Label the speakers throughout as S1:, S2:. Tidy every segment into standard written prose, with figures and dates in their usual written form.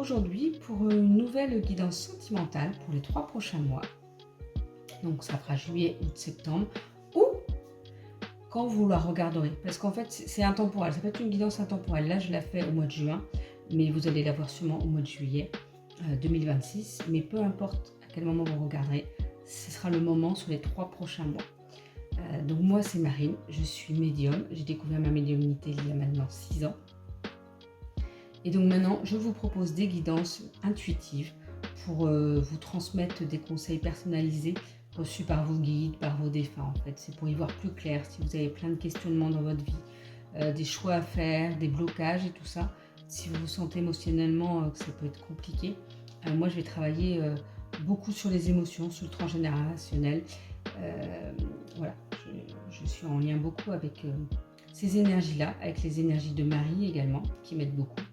S1: aujourd'hui pour une nouvelle guidance sentimentale pour les 3 prochains mois. Donc ça fera juillet, août, septembre, ou quand vous la regarderez. Parce qu'en fait, c'est intemporel. Ça peut être une guidance intemporelle. Là, je la fais au mois de juin, mais vous allez la voir sûrement au mois de juillet 2026. Mais peu importe à quel moment vous regarderez, ce sera le moment sur les 3 prochains mois. Donc moi, c'est Marine, je suis médium. J'ai découvert ma médiumnité il y a maintenant 6 ans. Et donc maintenant, je vous propose des guidances intuitives pour vous transmettre des conseils personnalisés reçus par vos guides, par vos défunts en fait. C'est pour y voir plus clair si vous avez plein de questionnements dans votre vie, des choix à faire, des blocages et tout ça. Si vous vous sentez émotionnellement que ça peut être compliqué, moi je vais travailler beaucoup sur les émotions, sur le transgénérationnel. Voilà, je suis en lien beaucoup avec ces énergies-là, avec les énergies de Marie également, qui m'aident beaucoup.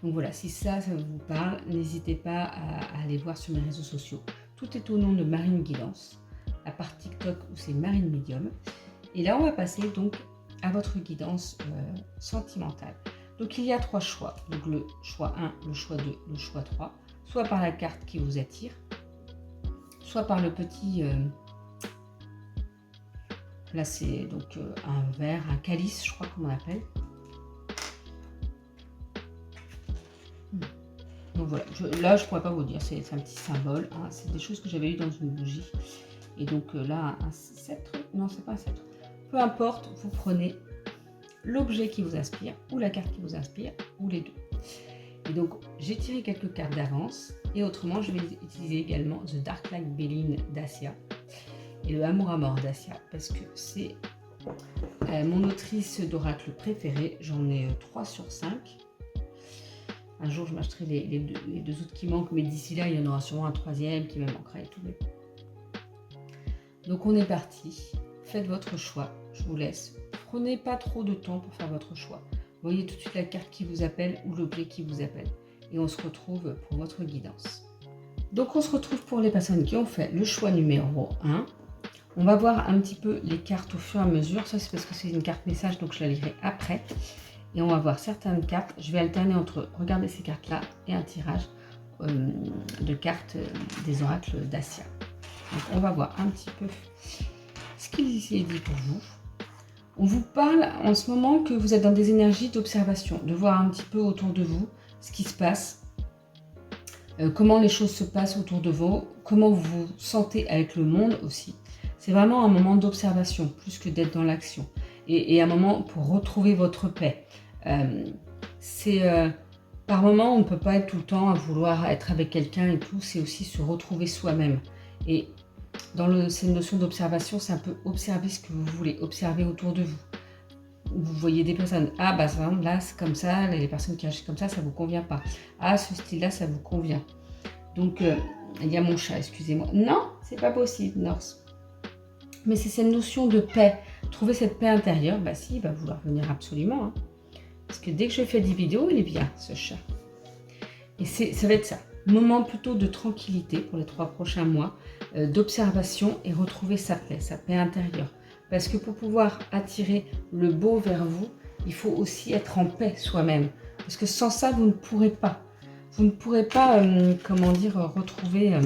S1: Donc voilà, si ça vous parle, n'hésitez pas à aller voir sur mes réseaux sociaux. Tout est au nom de Marine Guidance, à part TikTok où c'est Marine Medium. Et là, on va passer donc à votre guidance sentimentale. Donc il y a 3 choix. Donc le choix 1, le choix 2, le choix 3. Soit par la carte qui vous attire, soit par le petit... là c'est donc un verre, un calice, je crois qu'on appelle. Donc voilà, là je ne pourrais pas vous dire, c'est un petit symbole, hein, c'est des choses que j'avais eues dans une bougie. Et donc là, un sceptre, non c'est pas un sceptre, peu importe, vous prenez l'objet qui vous inspire, ou la carte qui vous inspire, ou les deux. Et donc j'ai tiré quelques cartes d'avance, et autrement je vais utiliser également The Dark Light Béline d'Assia, et le Amour à mort d'Assia, parce que c'est mon autrice d'oracle préférée, j'en ai 3 sur 5. Un jour, je m'achèterai les deux autres qui manquent, mais d'ici là, il y en aura sûrement un 3e qui me manquera et tout. Donc, on est parti. Faites votre choix. Je vous laisse. Prenez pas trop de temps pour faire votre choix. Voyez tout de suite la carte qui vous appelle ou l'objet qui vous appelle. Et on se retrouve pour votre guidance. Donc, on se retrouve pour les personnes qui ont fait le choix numéro 1. On va voir un petit peu les cartes au fur et à mesure. Ça, c'est parce que c'est une carte message, donc je la lirai après. Et on va voir certaines cartes. Je vais alterner entre regarder ces cartes-là et un tirage de cartes des oracles d'Assia. Donc on va voir un petit peu ce qu'il y est dit pour vous. On vous parle en ce moment que vous êtes dans des énergies d'observation, de voir un petit peu autour de vous ce qui se passe, comment les choses se passent autour de vous, comment vous vous sentez avec le monde aussi. C'est vraiment un moment d'observation plus que d'être dans l'action. Et un moment pour retrouver votre paix. Par moment, on ne peut pas être tout le temps à vouloir être avec quelqu'un et tout, c'est aussi se retrouver soi-même. Et dans cette notion d'observation, c'est un peu observer ce que vous voulez, observer autour de vous. Vous voyez des personnes, ah bah là c'est comme ça, les personnes qui agissent comme ça ne vous convient pas. Ah, ce style-là, ça vous convient. Donc, il y a mon chat, excusez-moi. Non, c'est pas possible, Norse. Mais c'est cette notion de paix. Trouver cette paix intérieure, bah si, il va vouloir venir absolument. Hein. Parce que dès que je fais des vidéos, il est bien, ce chat. Et ça va être ça. Moment plutôt de tranquillité pour les 3 prochains mois, d'observation et retrouver sa paix intérieure. Parce que pour pouvoir attirer le beau vers vous, il faut aussi être en paix soi-même. Parce que sans ça, vous ne pourrez pas. Vous ne pourrez pas, retrouver...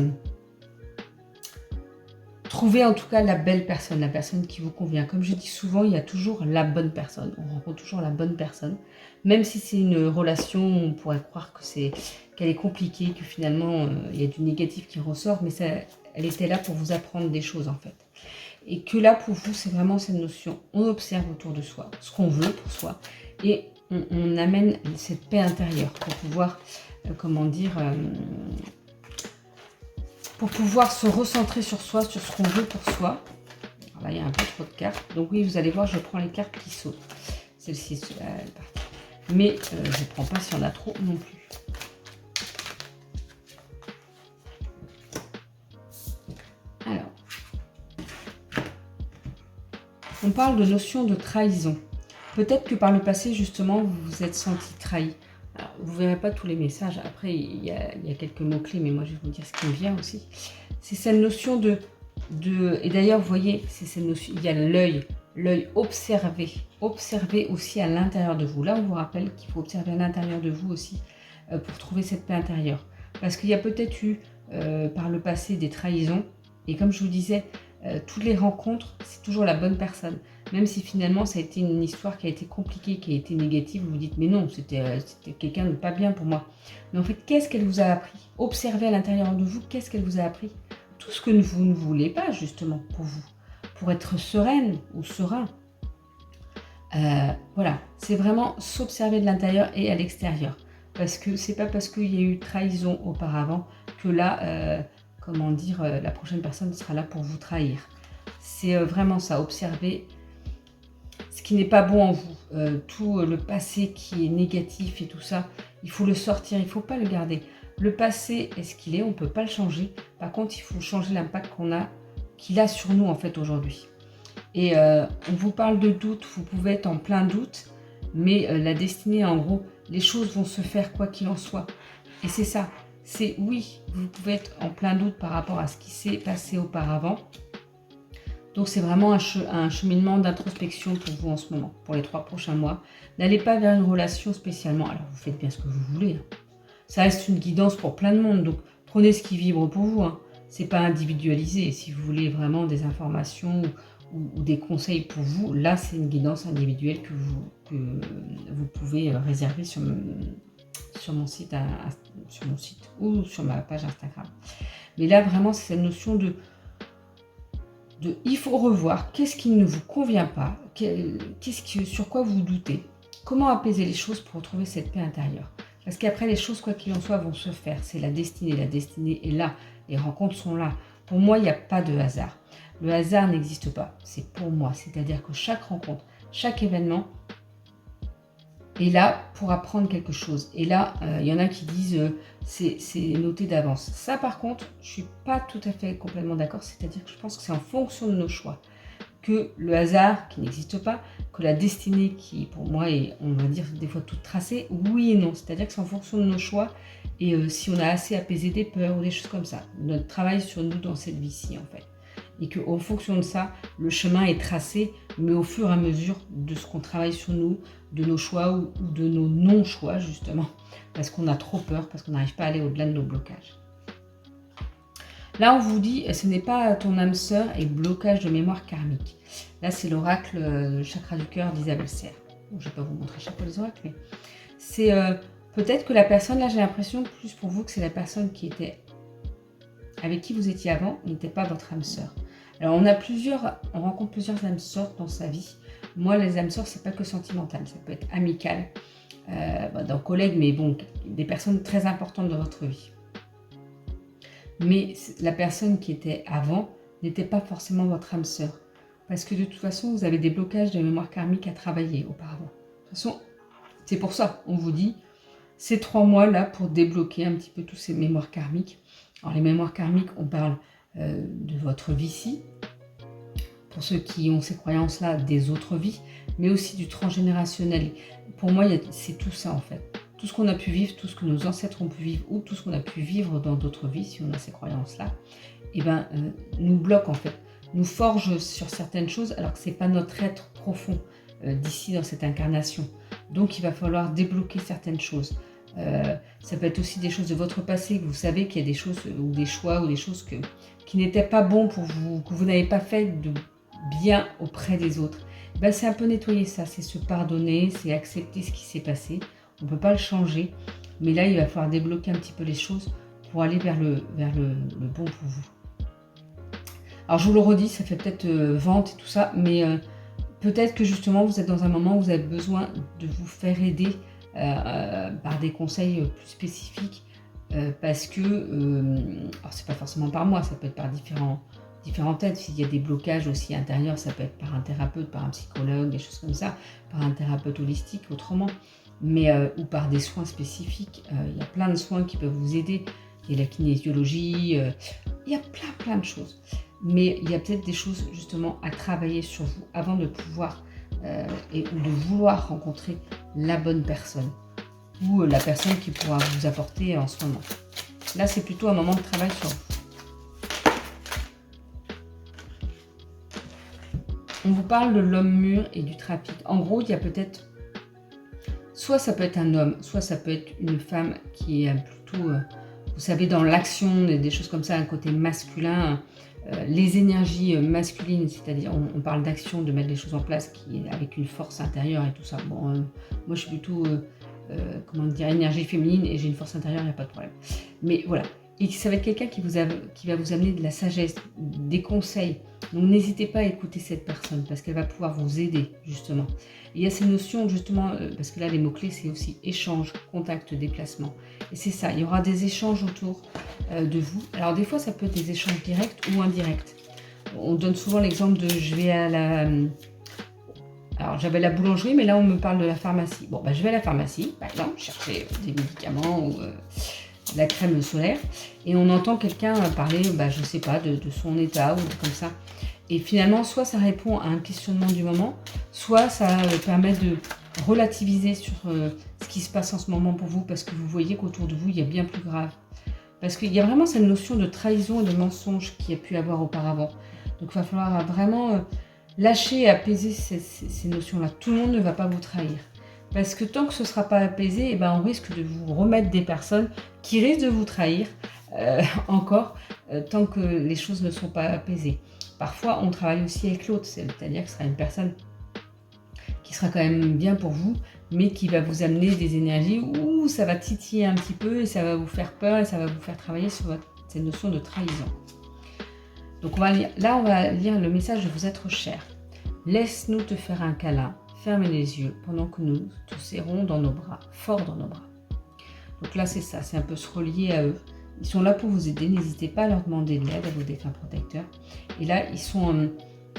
S1: Trouver en tout cas la belle personne, la personne qui vous convient. Comme je dis souvent, il y a toujours la bonne personne. On rencontre toujours la bonne personne. Même si c'est une relation, on pourrait croire qu'elle est compliquée, que finalement, il y a du négatif qui ressort. Mais elle était là pour vous apprendre des choses en fait. Et que là, pour vous, c'est vraiment cette notion. On observe autour de soi ce qu'on veut pour soi. Et on amène cette paix intérieure pour pouvoir, pour pouvoir se recentrer sur soi, sur ce qu'on veut pour soi. Alors là, il y a un peu trop de cartes. Donc oui, vous allez voir, je prends les cartes qui sautent. Celle-ci, elle est partie. Mais je ne prends pas s'il y en a trop non plus. Alors, on parle de notion de trahison. Peut-être que par le passé, justement, vous vous êtes senti trahi. Alors, vous ne verrez pas tous les messages. Après, il y a quelques mots-clés, mais moi, je vais vous dire ce qui me vient aussi. C'est cette notion de... Et d'ailleurs, vous voyez, c'est cette notion, il y a l'œil observé. Observer aussi à l'intérieur de vous. Là, on vous rappelle qu'il faut observer à l'intérieur de vous aussi pour trouver cette paix intérieure. Parce qu'il y a peut-être eu par le passé des trahisons. Et comme je vous disais, toutes les rencontres, c'est toujours la bonne personne. Même si finalement ça a été une histoire qui a été compliquée, qui a été négative, vous vous dites mais non, c'était quelqu'un de pas bien pour moi. Mais en fait, qu'est-ce qu'elle vous a appris? Observez à l'intérieur de vous, qu'est-ce qu'elle vous a appris? Tout ce que vous ne voulez pas justement pour vous, pour être sereine ou serein. Voilà, c'est vraiment s'observer de l'intérieur et à l'extérieur. Parce que c'est pas parce qu'il y a eu trahison auparavant que là, comment dire, la prochaine personne sera là pour vous trahir. C'est vraiment ça, observer ce qui n'est pas bon en vous. Tout le passé qui est négatif et tout ça, il faut le sortir, il ne faut pas le garder. Le passé est ce qu'il est, on ne peut pas le changer. Par contre, il faut changer l'impact qu'il a sur nous en fait aujourd'hui. Et on vous parle de doute, vous pouvez être en plein doute, mais la destinée, en gros, les choses vont se faire quoi qu'il en soit. Et c'est ça, c'est oui, vous pouvez être en plein doute par rapport à ce qui s'est passé auparavant. Donc c'est vraiment un cheminement d'introspection pour vous en ce moment, pour les 3 prochains mois. N'allez pas vers une relation spécialement, alors vous faites bien ce que vous voulez. Ça reste une guidance pour plein de monde, donc prenez ce qui vibre pour vous. C'est pas individualisé, si vous voulez vraiment des informations ou des conseils pour vous, là c'est une guidance individuelle que vous pouvez réserver sur mon site ou sur ma page Instagram. Mais là vraiment c'est cette notion de il faut revoir qu'est-ce qui ne vous convient pas, sur quoi vous doutez, comment apaiser les choses pour retrouver cette paix intérieure. Parce qu'après les choses quoi qu'il en soit vont se faire, c'est la destinée est là, les rencontres sont là. Pour moi il n'y a pas de hasard. Le hasard n'existe pas, c'est pour moi. C'est-à-dire que chaque rencontre, chaque événement est là pour apprendre quelque chose. Et là, il y en a qui disent c'est noté d'avance. Ça, par contre, je ne suis pas tout à fait complètement d'accord. C'est-à-dire que je pense que c'est en fonction de nos choix. Que le hasard, qui n'existe pas, que la destinée, qui pour moi est, on va dire, des fois toute tracée, oui et non. C'est-à-dire que c'est en fonction de nos choix. Et si on a assez apaisé des peurs ou des choses comme ça. Notre travail sur nous dans cette vie-ci, en fait. Et qu'en fonction de ça, le chemin est tracé, mais au fur et à mesure de ce qu'on travaille sur nous, de nos choix ou de nos non-choix, justement, parce qu'on a trop peur, parce qu'on n'arrive pas à aller au-delà de nos blocages. Là, on vous dit, ce n'est pas ton âme sœur et blocage de mémoire karmique. Là, c'est l'oracle chakra du cœur d'Isabelle Serre. Bon, je ne vais pas vous montrer chaque fois les oracles, mais c'est peut-être que la personne, là, j'ai l'impression plus pour vous que c'est la personne qui était avec qui vous étiez avant, n'était pas votre âme sœur. Alors on rencontre plusieurs âmes sœurs dans sa vie. Moi, les âmes sœurs, c'est pas que sentimental, ça peut être amical, d'un collègue, mais bon, des personnes très importantes de votre vie. Mais la personne qui était avant n'était pas forcément votre âme sœur, parce que de toute façon, vous avez des blocages de mémoire karmique à travailler auparavant. De toute façon, c'est pour ça, on vous dit, ces 3 mois-là pour débloquer un petit peu tous ces mémoires karmiques. Alors les mémoires karmiques, on parle de votre vie-ci, pour ceux qui ont ces croyances-là, des autres vies, mais aussi du transgénérationnel. Pour moi, c'est tout ça en fait. Tout ce qu'on a pu vivre, tout ce que nos ancêtres ont pu vivre, ou tout ce qu'on a pu vivre dans d'autres vies, si on a ces croyances-là, nous bloque en fait, nous forge sur certaines choses, alors que ce n'est pas notre être profond d'ici dans cette incarnation. Donc il va falloir débloquer certaines choses. Ça peut être aussi des choses de votre passé, que vous savez qu'il y a des choses ou des choix ou des choses qui n'étaient pas bons pour vous, que vous n'avez pas fait de bien auprès des autres. C'est un peu nettoyer ça, c'est se pardonner, c'est accepter ce qui s'est passé. On ne peut pas le changer, mais là il va falloir débloquer un petit peu les choses pour aller vers le bon pour vous. Alors je vous le redis, ça fait peut-être vente et tout ça, mais peut-être que justement vous êtes dans un moment où vous avez besoin de vous faire aider par des conseils plus spécifiques parce que, alors c'est pas forcément par moi, ça peut être par différentes aides. S'il y a des blocages aussi intérieurs, ça peut être par un thérapeute, par un psychologue, des choses comme ça, par un thérapeute holistique autrement, mais ou par des soins spécifiques. Il y a plein de soins qui peuvent vous aider. Il y a la kinésiologie, il y a plein de choses. Mais il y a peut-être des choses justement à travailler sur vous avant de pouvoir ou de vouloir rencontrer la bonne personne ou la personne qui pourra vous apporter en ce moment. Là, c'est plutôt un moment de travail sur vous. On vous parle de l'homme mûr et du trafic. En gros, il y a peut-être Soit ça peut être un homme, soit ça peut être une femme qui est plutôt, vous savez, dans l'action, des choses comme ça, un côté masculin. Les énergies masculines, c'est-à-dire on parle d'action, de mettre les choses en place avec une force intérieure et tout ça. Bon, moi je suis plutôt, comment dire, énergie féminine et j'ai une force intérieure, il n'y a pas de problème. Mais voilà, et ça va être quelqu'un qui va vous amener de la sagesse, des conseils. Donc n'hésitez pas à écouter cette personne parce qu'elle va pouvoir vous aider justement. Et il y a ces notions justement, parce que là les mots-clés c'est aussi échange, contact, déplacement. Et c'est ça, il y aura des échanges autour de vous. Alors des fois ça peut être des échanges directs ou indirects. On donne souvent l'exemple de je vais à la... Alors j'avais la boulangerie mais là on me parle de la pharmacie. Bon je vais à la pharmacie par exemple chercher des médicaments ou de la crème solaire et on entend quelqu'un parler, je sais pas, de son état ou comme ça. Et finalement, soit ça répond à un questionnement du moment, soit ça permet de relativiser sur ce qui se passe en ce moment pour vous, parce que vous voyez qu'autour de vous, il y a bien plus grave. Parce qu'il y a vraiment cette notion de trahison et de mensonge qu'il y a pu avoir auparavant. Donc il va falloir vraiment lâcher et apaiser ces notions-là. Tout le monde ne va pas vous trahir. Parce que tant que ce ne sera pas apaisé, on risque de vous remettre des personnes qui risquent de vous trahir encore, tant que les choses ne sont pas apaisées. Parfois, on travaille aussi avec l'autre, c'est-à-dire que ce sera une personne qui sera quand même bien pour vous, mais qui va vous amener des énergies où ça va titiller un petit peu et ça va vous faire peur et ça va vous faire travailler sur cette notion de trahison. Donc on va lire le message de vos êtres chers. Laisse-nous te faire un câlin, ferme les yeux pendant que nous te serrons dans nos bras, fort dans nos bras. Donc là c'est ça, c'est un peu se relier à eux. Ils sont là pour vous aider, n'hésitez pas à leur demander de l'aide, à vos défunts protecteurs. Et là, ils sont,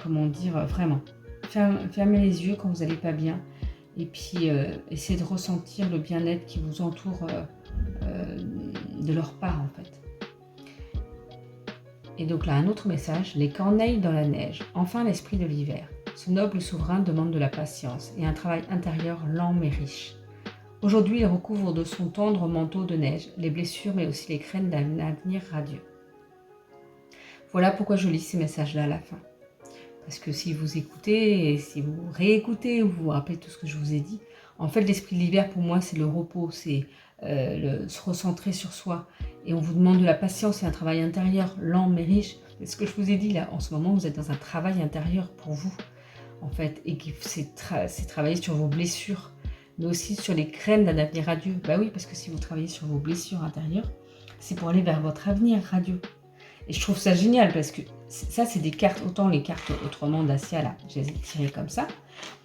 S1: vraiment, fermez les yeux quand vous n'allez pas bien. Et puis, essayez de ressentir le bien-être qui vous entoure de leur part, en fait. Et donc là, un autre message, les corneilles dans la neige, enfin l'esprit de l'hiver. Ce noble souverain demande de la patience et un travail intérieur lent mais riche. Aujourd'hui, il recouvre de son tendre manteau de neige les blessures mais aussi les craintes d'un avenir radieux. Voilà pourquoi je lis ces messages-là à la fin. Parce que si vous écoutez et si vous réécoutez ou vous vous rappelez tout ce que je vous ai dit, en fait l'esprit de l'hiver pour moi c'est le repos, c'est se recentrer sur soi. Et on vous demande de la patience et un travail intérieur lent mais riche. C'est ce que je vous ai dit là, en ce moment vous êtes dans un travail intérieur pour vous en fait. Et c'est travailler sur vos blessures, mais aussi sur les craintes d'un avenir radieux. Oui, parce que si vous travaillez sur vos blessures intérieures, c'est pour aller vers votre avenir radieux. Et je trouve ça génial parce que ça, c'est des cartes, autant les cartes autrement d'Asia, là, je les ai tirées comme ça,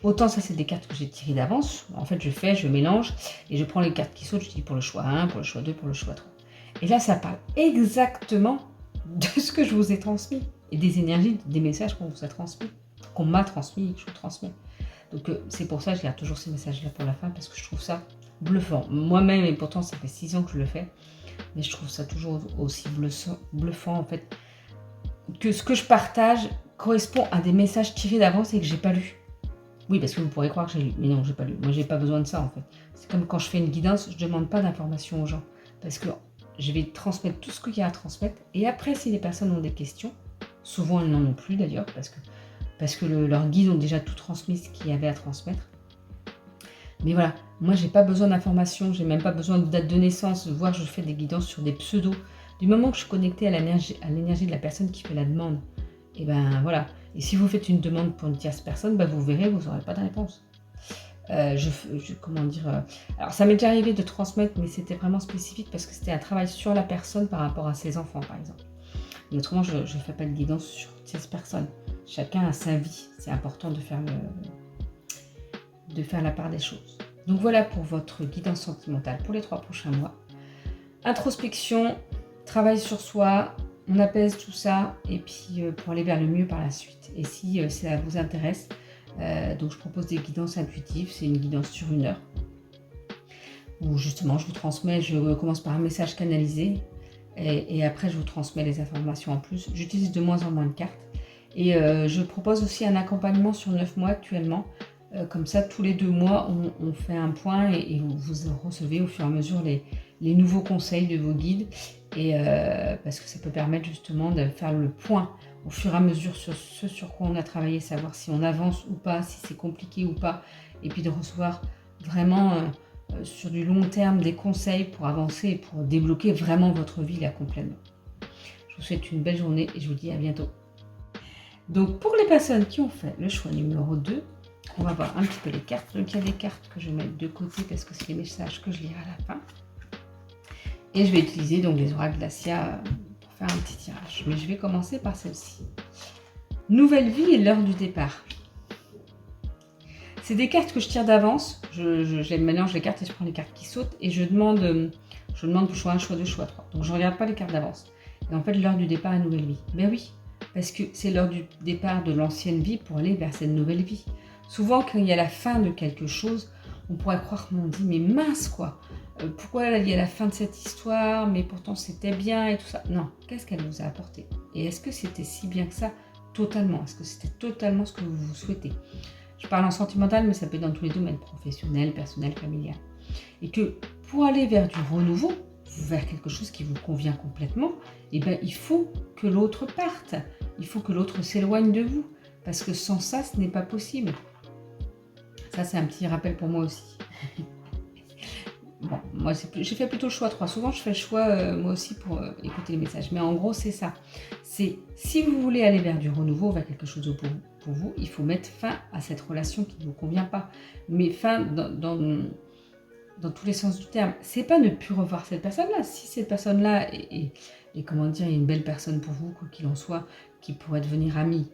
S1: autant ça, c'est des cartes que j'ai tirées d'avance. En fait, je mélange et je prends les cartes qui sautent, je dis pour le choix 1, pour le choix 2, pour le choix 3. Et là, ça parle exactement de ce que je vous ai transmis et des énergies, des messages qu'on vous a transmis, qu'on m'a transmis et que je vous transmets. Donc c'est pour ça que je garde toujours ces messages-là pour la fin parce que je trouve ça bluffant. Moi-même, et pourtant ça fait 6 ans que je le fais, mais je trouve ça toujours aussi bluffant en fait, que ce que je partage correspond à des messages tirés d'avance et que j'ai pas lu. Oui, parce que vous pourrez croire que j'ai lu, mais non, j'ai pas lu. Moi, j'ai pas besoin de ça en fait. C'est comme quand je fais une guidance, je demande pas d'informations aux gens parce que je vais transmettre tout ce qu'il y a à transmettre. Et après, si les personnes ont des questions, souvent elles n'en ont plus d'ailleurs parce que leurs guides ont déjà tout transmis ce qu'il y avait à transmettre. Mais voilà, moi j'ai pas besoin d'informations, j'ai même pas besoin de date de naissance, voire je fais des guidances sur des pseudos. Du moment que je suis connectée à l'énergie de la personne qui fait la demande, et voilà. Et si vous faites une demande pour une tierce personne, vous verrez, vous n'aurez pas de réponse. Alors ça m'est déjà arrivé de transmettre, mais c'était vraiment spécifique parce que c'était un travail sur la personne par rapport à ses enfants, par exemple. Et autrement, je ne fais pas de guidance sur tierce personne. Chacun a sa vie. C'est important de faire la part des choses. Donc voilà pour votre guidance sentimentale pour les 3 prochains mois. Introspection, travail sur soi, on apaise tout ça et puis pour aller vers le mieux par la suite. Et si ça vous intéresse, donc je propose des guidances intuitives, c'est une guidance sur 1 heure. Où justement je vous transmets, je commence par un message canalisé et après je vous transmets les informations en plus. J'utilise de moins en moins de cartes. Et je propose aussi un accompagnement sur 9 mois actuellement. Comme ça, tous les 2 mois, on fait un point et vous recevez au fur et à mesure les nouveaux conseils de vos guides. Et parce que ça peut permettre justement de faire le point au fur et à mesure sur ce sur quoi on a travaillé, savoir si on avance ou pas, si c'est compliqué ou pas. Et puis de recevoir vraiment sur du long terme des conseils pour avancer et pour débloquer vraiment votre vie là complètement. Je vous souhaite une belle journée et je vous dis à bientôt. Donc pour les personnes qui ont fait le choix numéro 2, on va voir un petit peu les cartes. Donc il y a des cartes que je vais mettre de côté parce que c'est les messages que je lirai à la fin. Et je vais utiliser donc les oracles d'Assia pour faire un petit tirage. Mais je vais commencer par celle-ci. Nouvelle vie et l'heure du départ. C'est des cartes que je tire d'avance. Je mélange les cartes et je prends les cartes qui sautent. Et je demande pour choix 1, choix 2, choix 3. Donc je ne regarde pas les cartes d'avance. Et en fait, l'heure du départ et nouvelle vie. Ben oui, parce que c'est l'heure du départ de l'ancienne vie pour aller vers cette nouvelle vie. Souvent, quand il y a la fin de quelque chose, on pourrait croire qu'on dit, mais mince quoi, pourquoi il y a la fin de cette histoire, mais pourtant c'était bien et tout ça. Non, qu'est-ce qu'elle vous a apporté? Et est-ce que c'était si bien que ça, totalement? Est-ce que c'était totalement ce que vous souhaitez? Je parle en sentimental, mais ça peut être dans tous les domaines, professionnel, personnel, familial. Et que pour aller vers du renouveau, vers quelque chose qui vous convient complètement, eh ben, il faut que l'autre parte. Il faut que l'autre s'éloigne de vous. Parce que sans ça, ce n'est pas possible. Ça, c'est un petit rappel pour moi aussi. Bon, moi, j'ai fait plutôt le choix 3. Souvent, je fais le choix, moi aussi, pour écouter les messages. Mais en gros, c'est ça. C'est si vous voulez aller vers du renouveau, vers quelque chose pour vous, il faut mettre fin à cette relation qui ne vous convient pas. Mais fin dans tous les sens du terme. C'est pas ne plus revoir cette personne-là. Si cette personne-là est comment dire, est une belle personne pour vous, quoi qu'il en soit, qui pourrait devenir amie,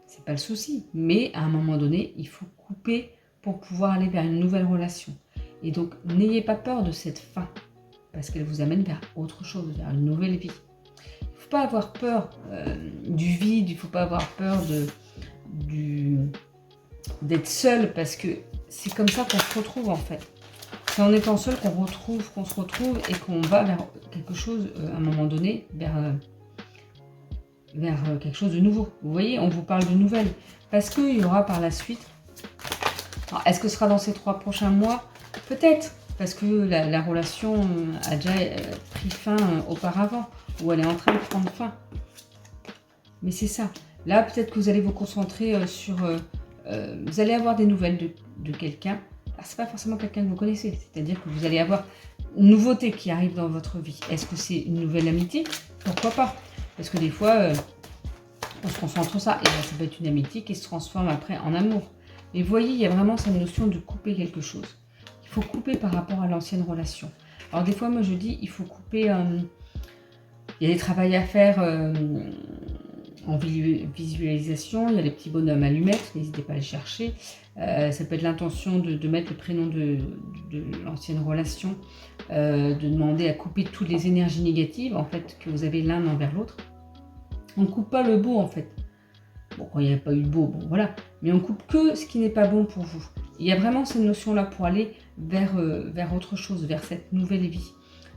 S1: c'est pas le souci. Mais à un moment donné, il faut couper pour pouvoir aller vers une nouvelle relation. Et donc, n'ayez pas peur de cette fin, parce qu'elle vous amène vers autre chose, vers une nouvelle vie. Il ne faut pas avoir peur du vide, il ne faut pas avoir peur d'être seul, parce que c'est comme ça qu'on se retrouve en fait. C'est en étant seul qu'on se retrouve et qu'on va vers quelque chose, à un moment donné, vers quelque chose de nouveau. Vous voyez, on vous parle de nouvelles, parce qu'il y aura par la suite. Est-ce que ce sera dans ces 3 prochains mois? Peut-être, parce que la relation a déjà pris fin auparavant, ou elle est en train de prendre fin. Mais c'est ça. Là, peut-être que vous allez vous concentrer sur... vous allez avoir des nouvelles de quelqu'un. Ce n'est pas forcément quelqu'un que vous connaissez. C'est-à-dire que vous allez avoir une nouveauté qui arrive dans votre vie. Est-ce que c'est une nouvelle amitié? Pourquoi pas? Parce que des fois, on se concentre sur ça. Et là, ça peut être une amitié qui se transforme après en amour. Mais vous voyez, il y a vraiment cette notion de couper quelque chose. Il faut couper par rapport à l'ancienne relation. Alors des fois, moi je dis, il faut couper... il y a des travaux à faire en visualisation. Il y a les petits bonhommes allumettes, n'hésitez pas à les chercher. Ça peut être l'intention de mettre le prénom de l'ancienne relation, de demander à couper toutes les énergies négatives en fait, que vous avez l'un envers l'autre. On ne coupe pas le beau en fait. Bon, quand il n'y a pas eu de beau, bon voilà. Mais on coupe que ce qui n'est pas bon pour vous. Il y a vraiment cette notion-là pour aller vers autre chose, vers cette nouvelle vie.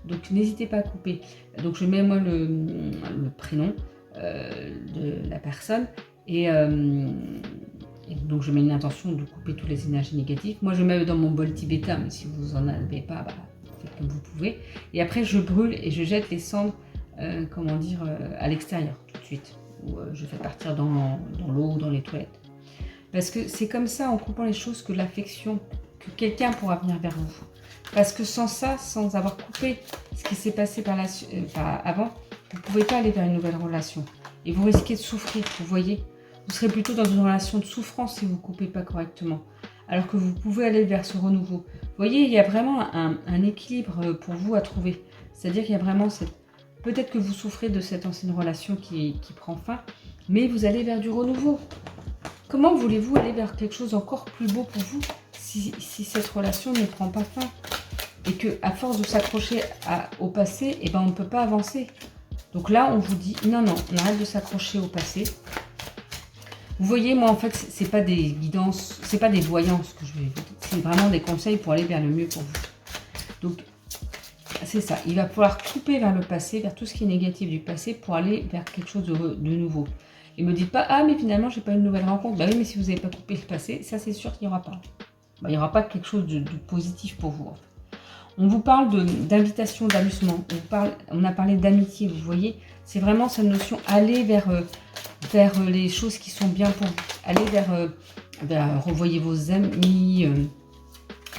S1: Donc n'hésitez pas à couper. Donc je mets moi le prénom de la personne et donc je mets une intention de couper toutes les énergies négatives. Moi je mets dans mon bol tibétain, mais si vous n'en avez pas, bah, faites comme vous pouvez. Et après je brûle et je jette les cendres, à l'extérieur tout de suite. Ou je fais partir dans l'eau ou dans les toilettes. Parce que c'est comme ça, en coupant les choses, que l'affection, que quelqu'un pourra venir vers vous. Parce que sans ça, sans avoir coupé ce qui s'est passé avant, vous ne pouvez pas aller vers une nouvelle relation. Et vous risquez de souffrir, vous voyez. Vous serez plutôt dans une relation de souffrance si vous ne coupez pas correctement. Alors que vous pouvez aller vers ce renouveau. Vous voyez, il y a vraiment un équilibre pour vous à trouver. C'est-à-dire qu'il y a vraiment cette... Peut-être que vous souffrez de cette ancienne relation qui prend fin, mais vous allez vers du renouveau. Comment voulez-vous aller vers quelque chose encore plus beau pour vous si cette relation ne prend pas fin? Et qu'à force de s'accrocher au passé, eh ben, on ne peut pas avancer. Donc là, on vous dit, non, on arrête de s'accrocher au passé. Vous voyez, moi, en fait, c'est pas des guidances, c'est pas des voyances que je vais vous dire. C'est vraiment des conseils pour aller vers le mieux pour vous. Donc, c'est ça, il va falloir couper vers le passé, vers tout ce qui est négatif du passé pour aller vers quelque chose de nouveau. Et ne me dites pas, ah mais finalement j'ai pas une nouvelle rencontre. Bah oui, mais si vous n'avez pas coupé le passé, ça c'est sûr qu'il n'y aura pas. Bah, il n'y aura pas quelque chose de positif pour vous en fait. On vous parle d'invitation, d'amusement, on a parlé d'amitié, vous voyez. C'est vraiment cette notion, aller vers les choses qui sont bien pour vous. Aller vers revoyez vos amis,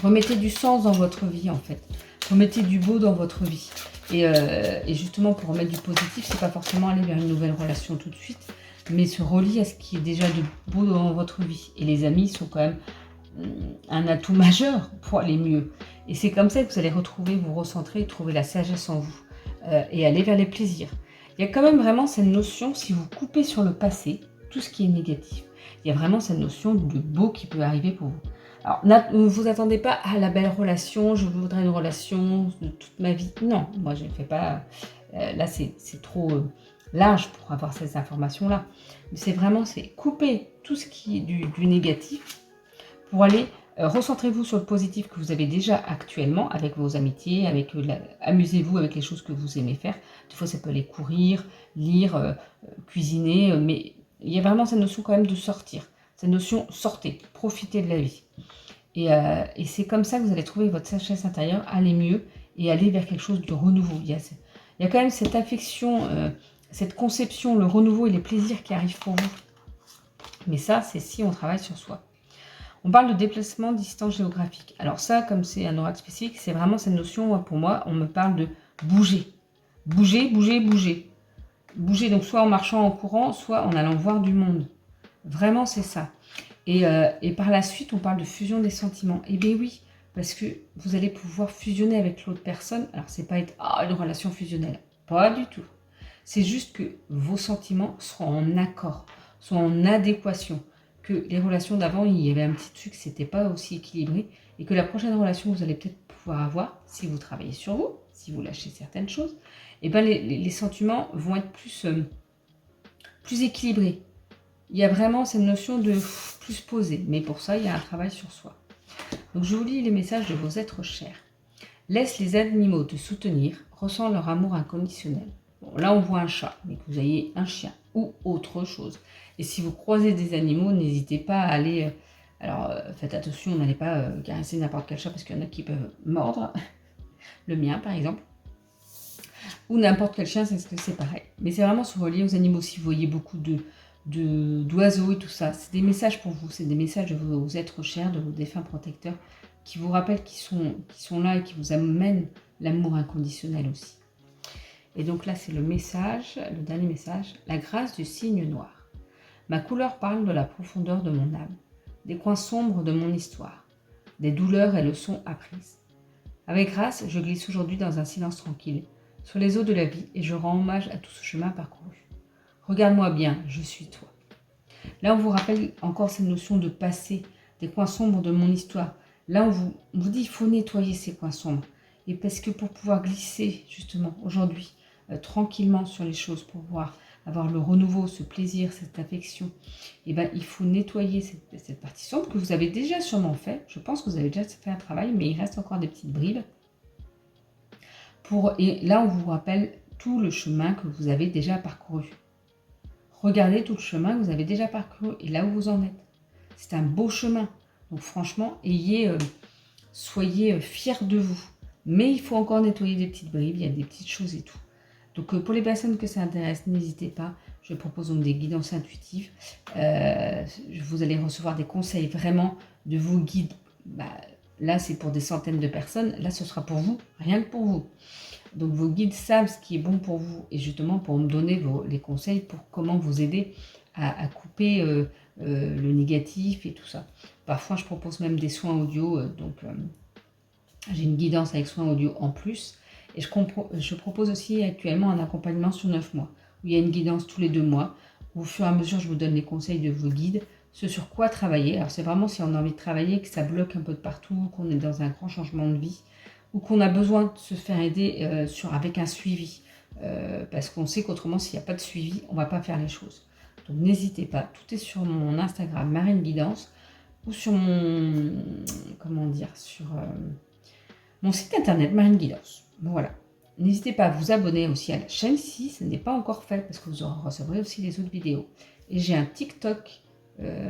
S1: Remettez du sens dans votre vie, en fait. Remettez du beau dans votre vie. Et justement, pour remettre du positif, c'est pas forcément aller vers une nouvelle relation tout de suite, mais se relier à ce qui est déjà de beau dans votre vie. Et les amis sont quand même un atout majeur pour aller mieux. Et c'est comme ça que vous allez retrouver, vous recentrer, trouver la sagesse en vous et aller vers les plaisirs. Il y a quand même vraiment cette notion, si vous coupez sur le passé, tout ce qui est négatif, il y a vraiment cette notion de beau qui peut arriver pour vous. Alors, ne vous attendez pas à la belle relation, je voudrais une relation de toute ma vie. Non, moi je ne fais pas. Là, c'est trop large pour avoir ces informations-là. Mais c'est vraiment, couper tout ce qui est du négatif pour aller recentrez-vous sur le positif que vous avez déjà actuellement avec vos amitiés, amusez-vous avec les choses que vous aimez faire. Des fois, ça peut aller courir, lire, cuisiner, mais il y a vraiment cette notion quand même de sortir. Cette notion, sortez, profitez de la vie. Et c'est comme ça que vous allez trouver votre sagesse intérieure, aller mieux et aller vers quelque chose de renouveau. Il y a quand même cette affection, cette conception, le renouveau et les plaisirs qui arrivent pour vous. Mais ça, c'est si on travaille sur soi. On parle de déplacement, distance géographique. Alors ça, comme c'est un oracle spécifique, c'est vraiment cette notion, pour moi, on me parle de bouger. Bouger, bouger, bouger. Bouger, donc soit en marchant en courant, soit en allant voir du monde. Vraiment, c'est ça. Et par la suite, on parle de fusion des sentiments. Eh bien oui, parce que vous allez pouvoir fusionner avec l'autre personne. Alors, c'est pas être une relation fusionnelle. Pas du tout. C'est juste que vos sentiments seront en accord, sont en adéquation. Que les relations d'avant, il y avait un petit truc, c'était pas aussi équilibré. Et que la prochaine relation que vous allez peut-être pouvoir avoir, si vous travaillez sur vous, si vous lâchez certaines choses, eh ben les sentiments vont être plus équilibrés. Il y a vraiment cette notion de plus posé, mais pour ça, il y a un travail sur soi. Donc, je vous lis les messages de vos êtres chers. Laisse les animaux te soutenir, ressens leur amour inconditionnel. Bon, là, on voit un chat, mais que vous ayez un chien ou autre chose. Et si vous croisez des animaux, n'hésitez pas à aller... alors, faites attention, n'allez pas caresser n'importe quel chat, parce qu'il y en a qui peuvent mordre. Le mien, par exemple. Ou n'importe quel chien, c'est pareil. Mais c'est vraiment se relier aux animaux. Si vous voyez beaucoup d'oiseaux et tout ça, c'est des messages pour vous, c'est des messages de vos êtres chers, de vos défunts protecteurs, qui vous rappellent qu'ils sont là et qui vous amènent l'amour inconditionnel aussi. Et donc là, c'est le dernier message, la grâce du cygne noir. Ma couleur parle de la profondeur de mon âme, des coins sombres de mon histoire, des douleurs et leçons apprises. Avec grâce, je glisse aujourd'hui dans un silence tranquille, sur les eaux de la vie, et je rends hommage à tout ce chemin parcouru. Regarde-moi bien, je suis toi. Là, on vous rappelle encore cette notion de passé, des coins sombres de mon histoire. Là, on vous dit qu'il faut nettoyer ces coins sombres. Et parce que pour pouvoir glisser, justement, aujourd'hui, tranquillement sur les choses, pour pouvoir avoir le renouveau, ce plaisir, cette affection, eh ben, il faut nettoyer cette partie sombre que vous avez déjà sûrement fait. Je pense que vous avez déjà fait un travail, mais il reste encore des petites bribes. Et là, on vous rappelle tout le chemin que vous avez déjà parcouru. Regardez tout le chemin que vous avez déjà parcouru et là où vous en êtes. C'est un beau chemin. Donc franchement, soyez fiers de vous. Mais il faut encore nettoyer des petites bribes, il y a des petites choses et tout. Donc pour les personnes que ça intéresse, n'hésitez pas. Je propose donc des guidances intuitives. Vous allez recevoir des conseils vraiment de vos guides. Là, c'est pour des centaines de personnes. Là, ce sera pour vous, rien que pour vous. Donc vos guides savent ce qui est bon pour vous et justement pour me donner les conseils pour comment vous aider à couper le négatif et tout ça. Parfois, je propose même des soins audio. J'ai une guidance avec soins audio en plus. Et je propose aussi actuellement un accompagnement sur 9 mois, où il y a une guidance tous les 2 mois. Au fur et à mesure, je vous donne les conseils de vos guides, ce sur quoi travailler. Alors c'est vraiment si on a envie de travailler, que ça bloque un peu de partout, qu'on est dans un grand changement de vie, ou qu'on a besoin de se faire aider avec un suivi. Parce qu'on sait qu'autrement, s'il n'y a pas de suivi, on ne va pas faire les choses. Donc n'hésitez pas, tout est sur mon Instagram, Marine Guidance, ou sur mon site internet, Marine Guidance. Bon, voilà. N'hésitez pas à vous abonner aussi à la chaîne si ce n'est pas encore fait, parce que vous recevrez aussi les autres vidéos. Et j'ai un TikTok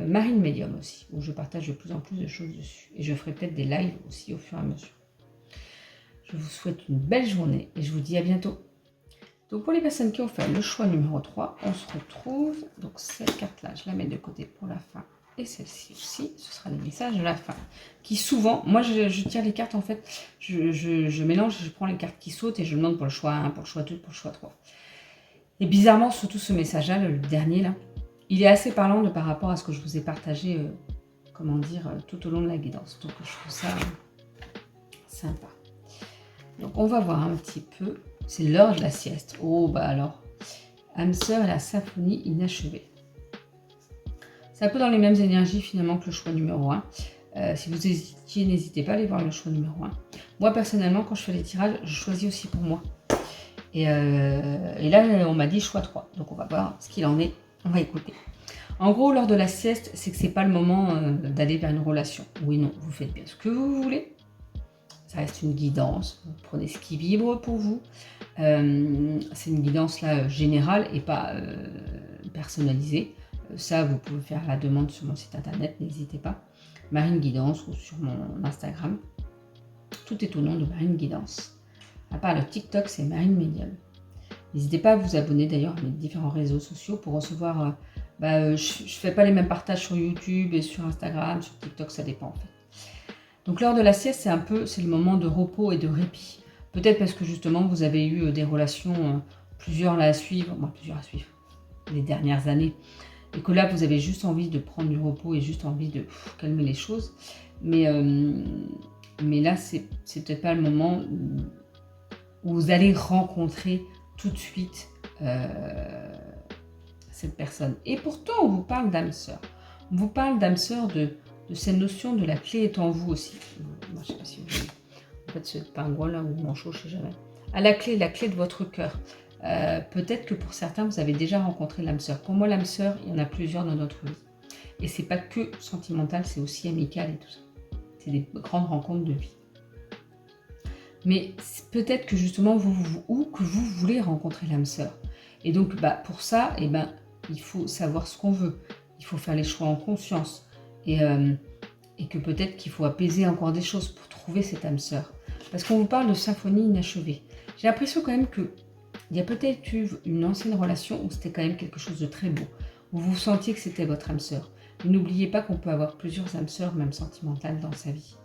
S1: Marine Medium aussi, où je partage de plus en plus de choses dessus. Et je ferai peut-être des lives aussi au fur et à mesure. Je vous souhaite une belle journée et je vous dis à bientôt. Donc pour les personnes qui ont fait le choix numéro 3, on se retrouve. Donc cette carte-là, je la mets de côté pour la fin. et celle-ci aussi. Ce sera les messages de la fin. Qui souvent, moi je tire les cartes en fait, je mélange, je prends les cartes qui sautent et je demande pour le choix 1, pour le choix 2, pour le choix 3. Et bizarrement, surtout ce message-là, le dernier là, il est assez parlant par rapport à ce que je vous ai partagé, comment dire, tout au long de la guidance. Donc je trouve ça sympa. Donc on va voir un petit peu. C'est l'heure de la sieste. Oh bah alors, âme sœur et la symphonie inachevée. C'est un peu dans les mêmes énergies finalement que le choix numéro 1. Si vous hésitiez, n'hésitez pas à aller voir le choix numéro 1. Moi personnellement, quand je fais les tirages, je choisis aussi pour moi. Et là, on m'a dit choix 3. Donc on va voir ce qu'il en est. On va écouter. En gros, lors de la sieste, c'est que c'est pas le moment d'aller vers une relation. Oui, non, vous faites bien ce que vous voulez. Ça reste une guidance. Vous prenez ce qui vibre pour vous. C'est une guidance là générale et pas personnalisée. Ça, vous pouvez faire la demande sur mon site internet, n'hésitez pas. Marine Guidance ou sur mon Instagram. Tout est au nom de Marine Guidance. À part le TikTok, c'est Marine Médium. N'hésitez pas à vous abonner d'ailleurs à mes différents réseaux sociaux pour recevoir... je ne fais pas les mêmes partages sur YouTube et sur Instagram, sur TikTok, ça dépend en fait. Donc l'heure de la sieste, c'est le moment de repos et de répit. Peut-être parce que justement vous avez eu des relations, plusieurs à suivre, les dernières années. Et que là, vous avez juste envie de prendre du repos et juste envie de calmer les choses. Mais là, c'est peut-être pas le moment où vous allez rencontrer tout de suite cette personne. Et pourtant, on vous parle d'âme sœur. On vous parle d'âme sœur de cette notion de la clé est en vous aussi. Moi, je sais pas si vous voyez. En fait, c'est pingouin là ou manchot, je sais jamais. À la clé de votre cœur. Peut-être que pour certains, vous avez déjà rencontré l'âme sœur. Pour moi, l'âme sœur, il y en a plusieurs dans notre vie. Et c'est pas que sentimental, c'est aussi amical et tout ça. C'est des grandes rencontres de vie. Mais peut-être que justement, vous voulez rencontrer l'âme sœur. Et donc, pour ça, il faut savoir ce qu'on veut. Il faut faire les choix en conscience. Et que peut-être qu'il faut apaiser encore des choses pour trouver cette âme sœur. Parce qu'on vous parle de symphonie inachevée. J'ai l'impression quand même que il y a peut-être eu une ancienne relation où c'était quand même quelque chose de très beau, où vous sentiez que c'était votre âme sœur. Mais n'oubliez pas qu'on peut avoir plusieurs âmes sœurs, même sentimentales, dans sa vie.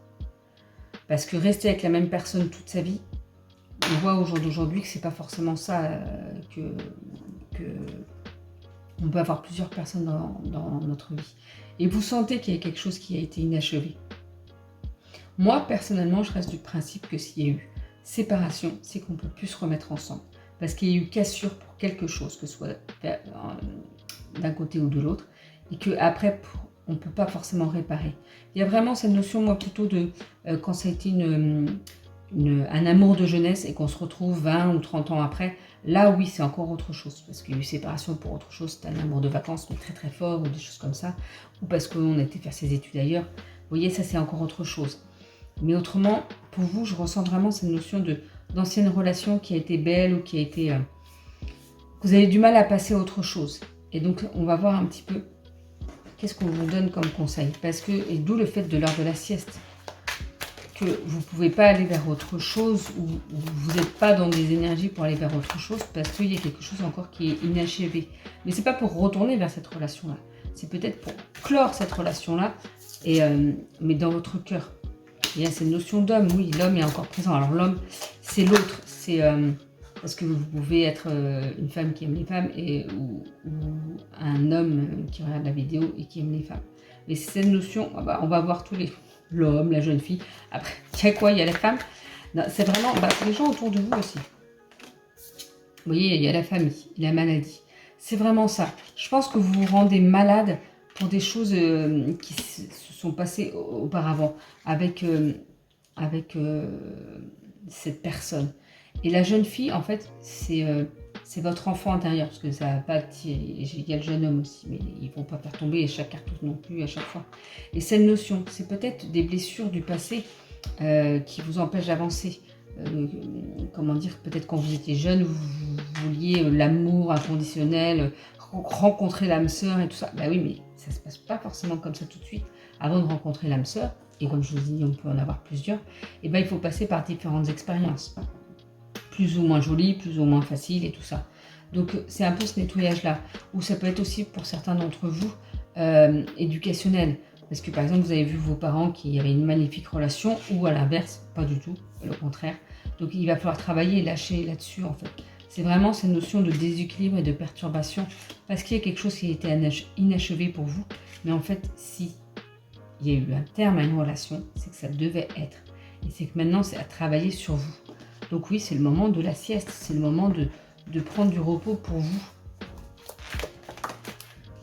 S1: Parce que rester avec la même personne toute sa vie, on voit au jour d'aujourd'hui que c'est pas forcément ça que on peut avoir plusieurs personnes dans notre vie. Et vous sentez qu'il y a quelque chose qui a été inachevé. Moi, personnellement, je reste du principe que s'il y a eu séparation, c'est qu'on ne peut plus se remettre ensemble. Parce qu'il y a eu cassure pour quelque chose, que ce soit d'un côté ou de l'autre, et qu'après, on ne peut pas forcément réparer. Il y a vraiment cette notion, moi, plutôt de quand ça a été un amour de jeunesse et qu'on se retrouve 20 ou 30 ans après, là, oui, c'est encore autre chose. Parce qu'il y a eu séparation pour autre chose, c'était un amour de vacances, mais très très fort, ou des choses comme ça, ou parce qu'on a été faire ses études ailleurs. Vous voyez, ça, c'est encore autre chose. Mais autrement, pour vous, je ressens vraiment cette notion d'ancienne relation qui a été belle ou qui a été... vous avez du mal à passer à autre chose. Et donc, on va voir un petit peu qu'est-ce qu'on vous donne comme conseil. Et d'où le fait de l'heure de la sieste. Que vous ne pouvez pas aller vers autre chose ou vous n'êtes pas dans des énergies pour aller vers autre chose parce qu'il y a quelque chose encore qui est inachevé. Mais ce n'est pas pour retourner vers cette relation-là. C'est peut-être pour clore cette relation-là, mais dans votre cœur. Il y a cette notion d'homme, oui, l'homme est encore présent. Alors l'homme, c'est l'autre, c'est parce que vous pouvez être une femme qui aime les femmes ou un homme qui regarde la vidéo et qui aime les femmes. Mais c'est cette notion, on va voir l'homme, la jeune fille. Après, il y a quoi? Il y a les femmes. C'est vraiment, c'est les gens autour de vous aussi. Vous voyez, il y a la famille, la maladie. C'est vraiment ça. Je pense que vous vous rendez malade pour des choses qui se sont passées auparavant avec cette personne. Et la jeune fille, en fait, c'est votre enfant intérieur, parce que ça va pas... Il y a le jeune homme aussi, mais ils ne vont pas faire tomber chaque cartouche non plus à chaque fois. Et cette notion, c'est peut-être des blessures du passé qui vous empêchent d'avancer. Comment dire, peut-être quand vous étiez jeune, vous vouliez l'amour inconditionnel, rencontrer l'âme sœur et tout ça. Oui, mais ça se passe pas forcément comme ça tout de suite. Avant de rencontrer l'âme sœur, et comme je vous dis, on peut en avoir plusieurs, il faut passer par différentes expériences. Plus ou moins jolies, plus ou moins faciles et tout ça. Donc c'est un peu ce nettoyage-là. Ou ça peut être aussi pour certains d'entre vous, éducationnel. Parce que par exemple, vous avez vu vos parents qui avaient une magnifique relation, ou à l'inverse, pas du tout, le contraire. Donc il va falloir travailler et lâcher là-dessus en fait. C'est vraiment cette notion de déséquilibre et de perturbation, parce qu'il y a quelque chose qui a été inachevé pour vous. Mais en fait, si il y a eu un terme à une relation, c'est que ça devait être. Et c'est que maintenant, c'est à travailler sur vous. Donc oui, c'est le moment de la sieste, c'est le moment de prendre du repos pour vous.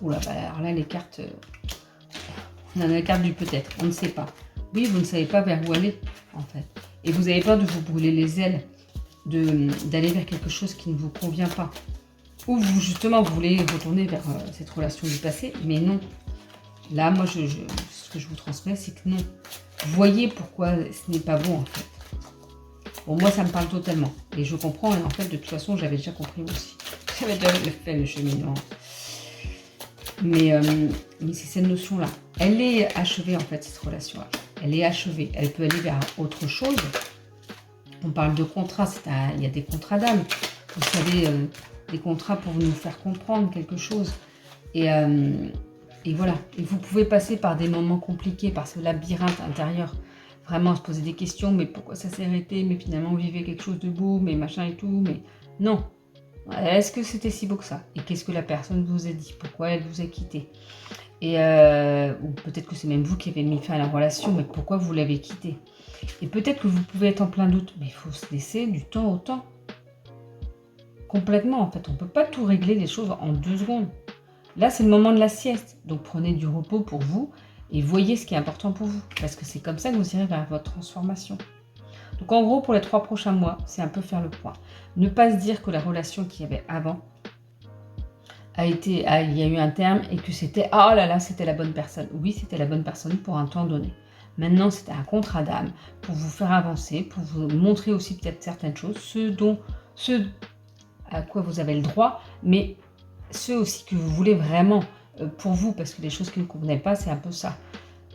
S1: Oula, bah alors là, les cartes... on a la carte du peut-être, on ne sait pas. Oui, vous ne savez pas vers où aller, en fait. Et vous avez peur de vous brûler les ailes, d'aller vers quelque chose qui ne vous convient pas. Ou vous, justement, vous voulez retourner vers cette relation du passé, mais non. Là, moi, ce que je vous transmets, c'est que non. Voyez pourquoi ce n'est pas bon, en fait. Bon, moi, ça me parle totalement. Et je comprends, et en fait, de toute façon, j'avais déjà compris aussi. J'avais déjà fait le cheminement. Mais c'est cette notion-là. Elle est achevée, en fait, cette relation-là. Elle est achevée. Elle peut aller vers autre chose. On parle de contrat. Il y a des contrats d'âme. Vous savez, des contrats pour nous faire comprendre quelque chose. Et voilà. Et vous pouvez passer par des moments compliqués, par ce labyrinthe intérieur. Vraiment se poser des questions. Mais pourquoi ça s'est arrêté? Mais finalement, vous vivez quelque chose de beau, mais machin et tout. Mais non. Est-ce que c'était si beau que ça? Et qu'est-ce que la personne vous a dit? Pourquoi elle vous a quitté? Et ou peut-être que c'est même vous qui avez mis fin à la relation, mais pourquoi vous l'avez quitté? Et peut-être que vous pouvez être en plein doute, mais il faut se laisser du temps au temps. Complètement, en fait. On ne peut pas tout régler les choses en 2 secondes. Là, c'est le moment de la sieste. Donc, prenez du repos pour vous et voyez ce qui est important pour vous. Parce que c'est comme ça que vous irez vers votre transformation. Donc en gros, pour les 3 prochains mois, c'est un peu faire le point. Ne pas se dire que la relation qu'il y avait avant il y a eu un terme et que c'était, oh là là, c'était la bonne personne. Oui, c'était la bonne personne pour un temps donné. Maintenant, c'était un contrat d'âme pour vous faire avancer, pour vous montrer aussi peut-être certaines choses, ce à quoi vous avez le droit, mais ceux aussi que vous voulez vraiment pour vous, parce que les choses qui ne convenaient pas, c'est un peu ça.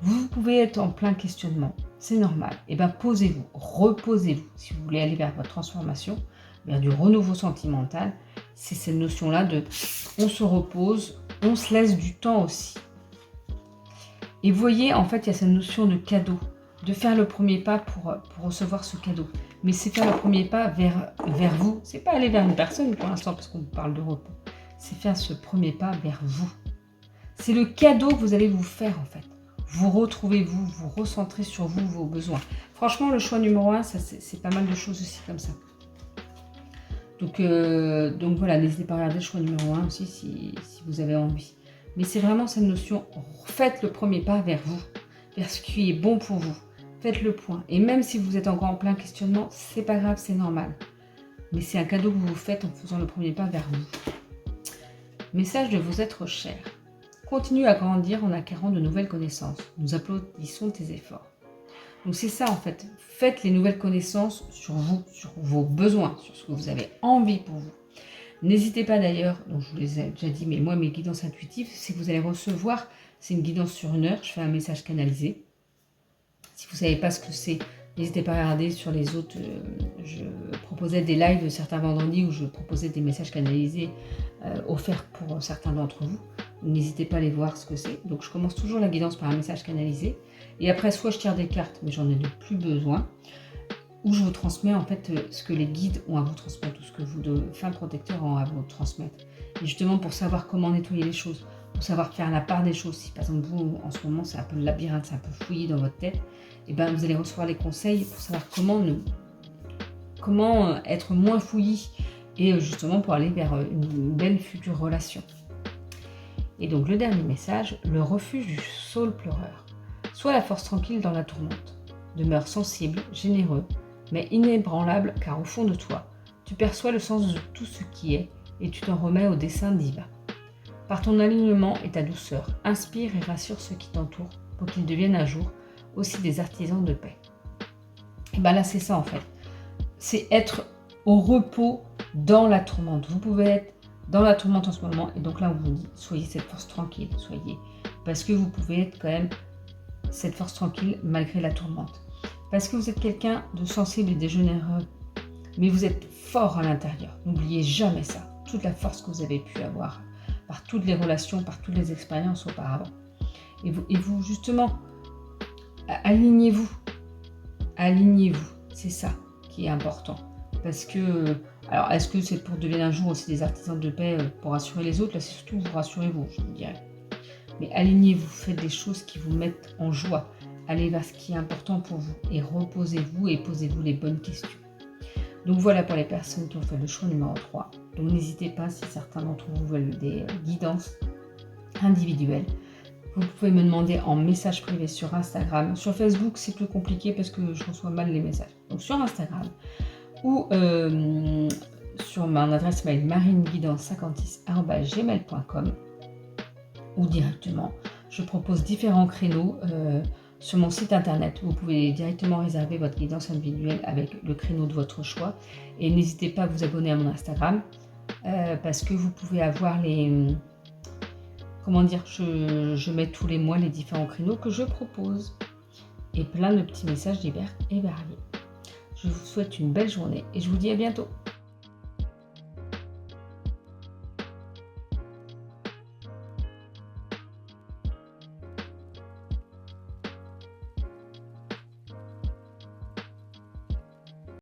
S1: Vous pouvez être en plein questionnement, c'est normal. Et bien posez-vous, reposez-vous. Si vous voulez aller vers votre transformation, vers du renouveau sentimental, c'est cette notion-là de on se repose, on se laisse du temps aussi. Et vous voyez, en fait, il y a cette notion de cadeau, de faire le premier pas pour recevoir ce cadeau. Mais c'est faire le premier pas vers vous. C'est pas aller vers une personne pour l'instant, parce qu'on parle de repos. C'est faire ce premier pas vers vous. C'est le cadeau que vous allez vous faire, en fait. Vous retrouvez vous recentrez sur vous, vos besoins. Franchement, le choix numéro 1, c'est pas mal de choses aussi comme ça. Donc voilà, n'hésitez pas à regarder le choix numéro 1 aussi si vous avez envie. Mais c'est vraiment cette notion, faites le premier pas vers vous, vers ce qui est bon pour vous. Faites le point. Et même si vous êtes encore en plein questionnement, c'est pas grave, c'est normal. Mais c'est un cadeau que vous vous faites en faisant le premier pas vers vous. Message de vos êtres chers. Continue à grandir en acquérant de nouvelles connaissances. Nous applaudissons tes efforts. Donc c'est ça en fait. Faites les nouvelles connaissances sur vous, sur vos besoins, sur ce que vous avez envie pour vous. N'hésitez pas d'ailleurs, donc je vous les ai déjà dit, mais moi mes guidances intuitives, c'est que vous allez recevoir, c'est une guidance sur 1 heure, je fais un message canalisé. Si vous ne savez pas ce que c'est, n'hésitez pas à regarder sur les autres. Je proposais des lives certains vendredis où je proposais des messages canalisés offerts pour certains d'entre vous. N'hésitez pas à aller voir ce que c'est. Donc je commence toujours la guidance par un message canalisé. Et après, soit je tire des cartes, mais j'en ai plus besoin, ou je vous transmets en fait ce que les guides ont à vous transmettre, ou ce que vos fins protecteurs ont à vous transmettre. Et justement pour savoir comment nettoyer les choses, pour savoir faire la part des choses. Si par exemple vous, en ce moment, c'est un peu le labyrinthe, c'est un peu fouillé dans votre tête, et ben vous allez recevoir les conseils pour savoir comment être moins fouillis et justement pour aller vers une belle future relation. Et donc le dernier message, le refuge du saule pleureur. Sois la force tranquille dans la tourmente. Demeure sensible, généreux, mais inébranlable car au fond de toi, tu perçois le sens de tout ce qui est et tu t'en remets au dessein divin. Par ton alignement et ta douceur, inspire et rassure ceux qui t'entourent pour qu'ils deviennent un jour aussi des artisans de paix. Et bien là c'est ça en fait, c'est être au repos dans la tourmente. Vous pouvez être dans la tourmente en ce moment et donc là on vous dit soyez cette force tranquille, soyez, parce que vous pouvez être quand même cette force tranquille malgré la tourmente. Parce que vous êtes quelqu'un de sensible et de généreux, mais vous êtes fort à l'intérieur. N'oubliez jamais ça, toute la force que vous avez pu avoir par toutes les relations, par toutes les expériences auparavant. Et vous justement, alignez-vous. Alignez-vous. C'est ça qui est important. Parce que, alors, est-ce que c'est pour devenir un jour aussi des artisans de paix pour rassurer les autres? Là, c'est surtout vous rassurez vous, je vous dirais. Mais alignez-vous, faites des choses qui vous mettent en joie. Allez vers ce qui est important pour vous et reposez-vous et posez-vous les bonnes questions. Donc voilà pour les personnes qui ont fait le choix numéro 3. Donc n'hésitez pas, si certains d'entre vous veulent des guidances individuelles, vous pouvez me demander en message privé sur Instagram. Sur Facebook, c'est plus compliqué parce que je reçois mal les messages. Donc sur Instagram ou sur mon adresse mail marineguidance56@gmail.com ou directement. Je propose différents créneaux sur mon site internet. Vous pouvez directement réserver votre guidance individuelle avec le créneau de votre choix. Et n'hésitez pas à vous abonner à mon Instagram parce que vous pouvez avoir les... Comment dire, je mets tous les mois les différents créneaux que je propose. Et plein de petits messages divers et variés. Je vous souhaite une belle journée et je vous dis à bientôt.